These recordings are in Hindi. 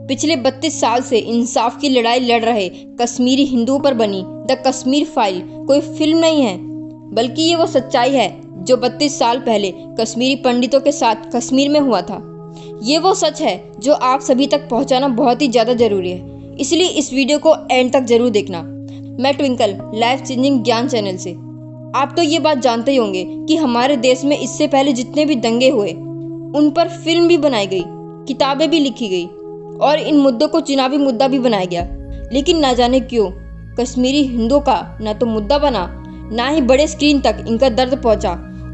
पिछले 32 साल से इंसाफ की लड़ाई लड़ रहे कश्मीरी हिंदुओं पर बनी द कश्मीर फाइल कोई फिल्म नहीं है, बल्कि ये वो सच्चाई है जो 32 साल पहले कश्मीरी पंडितों के साथ कश्मीर में हुआ था। ये वो सच है जो आप सभी तक पहुंचाना बहुत ही ज़्यादा ज़रूरी है, इसलिए इस वीडियो को एंड तक ज़रूर देखना। मैं ट्विंकल लाइफ चेंजिंग ज्ञान चैनल से। आप तो ये बात जानते ही होंगे कि हमारे देश में इससे पहले जितने भी दंगे हुए उन पर फिल्म भी बनाई गई, किताबें भी लिखी गई और इन मुद्दों को चुनावी मुद्दा भी बनाया गया। लेकिन ना जाने क्यों कश्मीरी हिंदुओं का ना तो मुद्दा बना, ना ही बड़े स्क्रीन तक इनका दर्द पहुंचा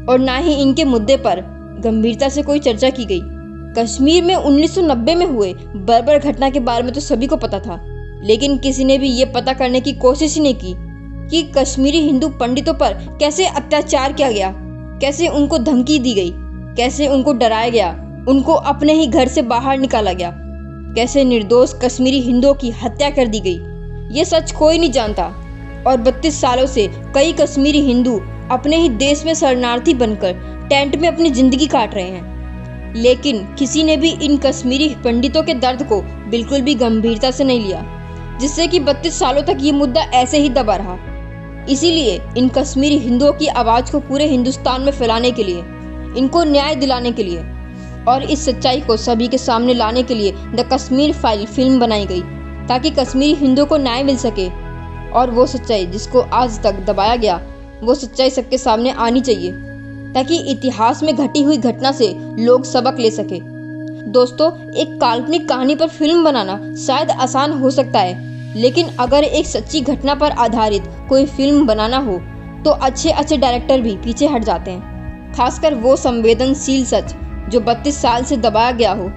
और ना ही इनके मुद्दे पर गंभीरता से कोई चर्चा की गई। कश्मीर में 1990 में हुए बर्बर घटना के बारे में तो सभी को पता था, लेकिन किसी ने भी ये पता करने की कोशिश ही नहीं की कि कश्मीरी हिंदू पंडितों पर कैसे अत्याचार किया गया, कैसे उनको धमकी दी गई, कैसे उनको डराया गया, उनको अपने ही घर से बाहर निकाला गया, कैसे निर्दोष कश्मीरी हिंदुओं की हत्या कर दी गई। ये सच कोई नहीं जानता और 32 सालों से कई कश्मीरी हिंदू अपने ही देश में शरणार्थी बनकर टेंट में अपनी जिंदगी काट रहे हैं। लेकिन किसी ने भी इन कश्मीरी पंडितों के दर्द को बिल्कुल भी गंभीरता से नहीं लिया, जिससे कि 32 सालों तक ये मुद्दा ऐसे ही दबा रहा। इसीलिए इन कश्मीरी हिंदुओं की आवाज़ को पूरे हिंदुस्तान में फैलाने के लिए, इनको न्याय दिलाने के लिए और इस सच्चाई को सभी के सामने लाने के लिए द कश्मीर फाइल फिल्म बनाई गई, ताकि कश्मीरी हिंदुओं को न्याय मिल सके और वो सच्चाई जिसको आज तक दबाया गया, वो सच्चाई सबके सामने आनी चाहिए, ताकि इतिहास में घटी हुई घटना से लोग सबक ले सके। दोस्तों, एक काल्पनिक कहानी पर फिल्म बनाना शायद आसान हो सकता है, लेकिन अगर एक सच्ची घटना पर आधारित कोई फिल्म बनाना हो तो अच्छे डायरेक्टर भी पीछे हट जाते हैं, खासकर वो संवेदनशील सच जो 32 साल से दबाया गया हो।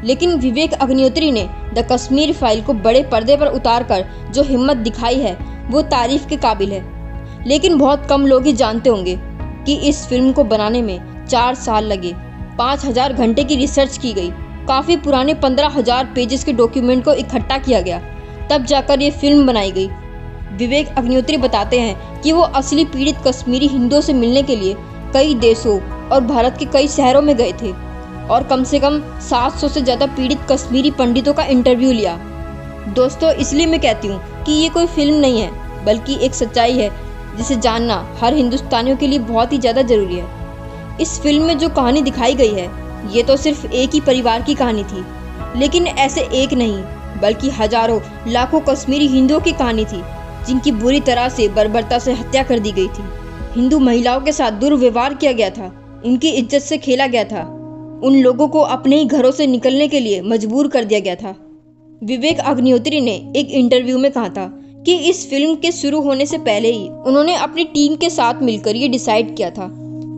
लेकिन विवेक अग्निहोत्री ने द कश्मीर फाइल को बड़े पर्दे पर उतारकर जो हिम्मत दिखाई है वो तारीफ के काबिल है। लेकिन बहुत कम लोग ही जानते होंगे कि इस फिल्म को बनाने में 4 साल लगे, 5000 घंटे की रिसर्च की गई, काफ़ी पुराने 15,000 पेजेस के डॉक्यूमेंट को इकट्ठा किया गया, तब जाकर ये फिल्म बनाई गई। विवेक अग्निहोत्री बताते हैं कि वो असली पीड़ित कश्मीरी हिंदुओं से मिलने के लिए कई देशों और भारत के कई शहरों में गए थे और कम से कम 700 से ज़्यादा पीड़ित कश्मीरी पंडितों का इंटरव्यू लिया। दोस्तों, इसलिए मैं कहती हूँ कि ये कोई फिल्म नहीं है, बल्कि एक सच्चाई है जिसे जानना हर हिंदुस्तानियों के लिए बहुत ही ज़्यादा ज़रूरी है। इस फिल्म में जो कहानी दिखाई गई है ये तो सिर्फ एक ही परिवार की कहानी थी, लेकिन ऐसे एक नहीं बल्कि हजारों लाखों कश्मीरी हिंदुओं की कहानी थी जिनकी बुरी तरह से बर्बरता से हत्या कर दी गई थी। हिंदू महिलाओं के साथ दुर्व्यवहार किया गया था, उनकी इज्जत से खेला गया था, उन लोगों को अपने ही घरों से निकलने के लिए मजबूर कर दिया गया था। विवेक अग्निहोत्री ने एक इंटरव्यू में कहा था कि इस फिल्म के शुरू होने से पहले ही उन्होंने अपनी टीम के साथ मिलकर ये डिसाइड किया था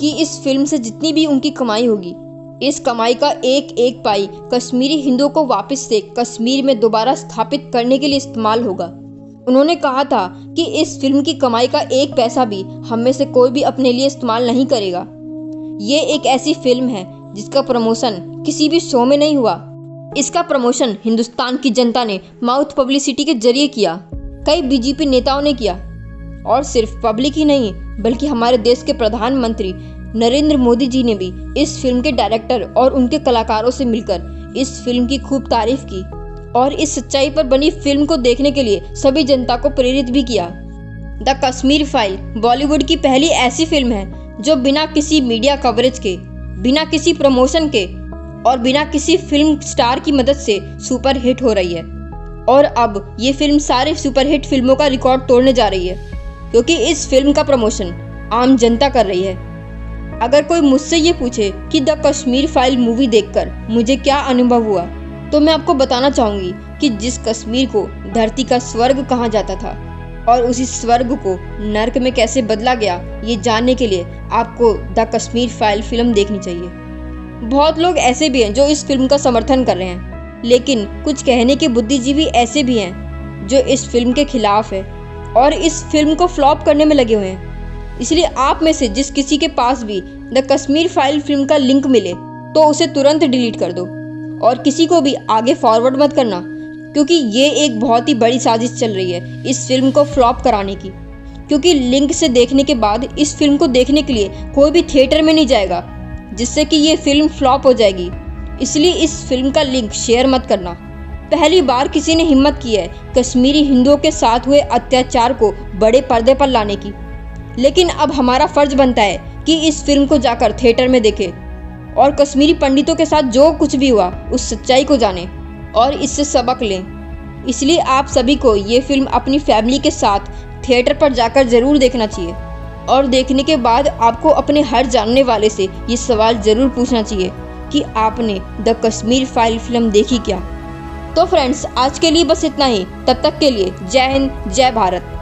कि इस फिल्म से जितनी भी उनकी कमाई होगी, इस कमाई का एक एक पाई कश्मीरी हिंदुओं को वापस से कश्मीर में दोबारा स्थापित करने के लिए इस्तेमाल होगा। उन्होंने कहा था कि इस फिल्म की कमाई का एक पैसा भी हम में से कोई भी अपने लिए इस्तेमाल नहीं करेगा। ये एक ऐसी फिल्म है जिसका प्रमोशन किसी भी शो में नहीं हुआ। इसका प्रमोशन हिंदुस्तान की जनता ने माउथ पब्लिसिटी के जरिए किया, कई बीजेपी नेताओं ने किया और सिर्फ पब्लिक ही नहीं बल्कि हमारे देश के प्रधानमंत्री नरेंद्र मोदी जी ने भी इस फिल्म के डायरेक्टर और उनके कलाकारों से मिलकर इस फिल्म की खूब तारीफ की और इस सच्चाई पर बनी फिल्म को देखने के लिए सभी जनता को प्रेरित भी किया। द कश्मीर फाइल बॉलीवुड की पहली ऐसी फिल्म है जो बिना किसी मीडिया कवरेज के, बिना किसी प्रमोशन के और बिना किसी फिल्म स्टार की मदद से सुपर हिट हो रही है। और अब ये फिल्म सारे सुपरहिट फिल्मों का रिकॉर्ड तोड़ने जा रही है, क्योंकि इस फिल्म का प्रमोशन आम जनता कर रही है। अगर कोई मुझसे ये पूछे कि द कश्मीर फाइल मूवी देखकर मुझे क्या अनुभव हुआ, तो मैं आपको बताना चाहूँगी कि जिस कश्मीर को धरती का स्वर्ग कहा जाता था और उसी स्वर्ग को नर्क में कैसे बदला गया, ये जानने के लिए आपको द कश्मीर फाइल फिल्म देखनी चाहिए। बहुत लोग ऐसे भी हैं जो इस फिल्म का समर्थन कर रहे हैं, लेकिन कुछ कहने के बुद्धिजीवी ऐसे भी हैं जो इस फिल्म के खिलाफ है और इस फिल्म को फ्लॉप करने में लगे हुए हैं। इसलिए आप में से जिस किसी के पास भी द कश्मीर फाइल फिल्म का लिंक मिले तो उसे तुरंत डिलीट कर दो और किसी को भी आगे फॉरवर्ड मत करना, क्योंकि ये एक बहुत ही बड़ी साजिश चल रही है इस फिल्म को फ्लॉप कराने की। क्योंकि लिंक से देखने के बाद इस फिल्म को देखने के लिए कोई भी थिएटर में नहीं जाएगा, जिससे कि ये फिल्म फ्लॉप हो जाएगी। इसलिए इस फिल्म का लिंक शेयर मत करना। पहली बार किसी ने हिम्मत की है कश्मीरी हिंदुओं के साथ हुए अत्याचार को बड़े पर्दे पर लाने की। लेकिन अब हमारा फर्ज बनता है कि इस फिल्म को जाकर थिएटर में देखें और कश्मीरी पंडितों के साथ जो कुछ भी हुआ उस सच्चाई को जानें और इससे सबक लें। इसलिए आप सभी को ये फिल्म अपनी फैमिली के साथ थिएटर पर जाकर ज़रूर देखना चाहिए और देखने के बाद आपको अपने हर जानने वाले से ये सवाल ज़रूर पूछना चाहिए कि आपने द कश्मीर फाइल फिल्म देखी क्या। तो फ्रेंड्स, आज के लिए बस इतना ही। तब तक के लिए जय हिंद, जय भारत।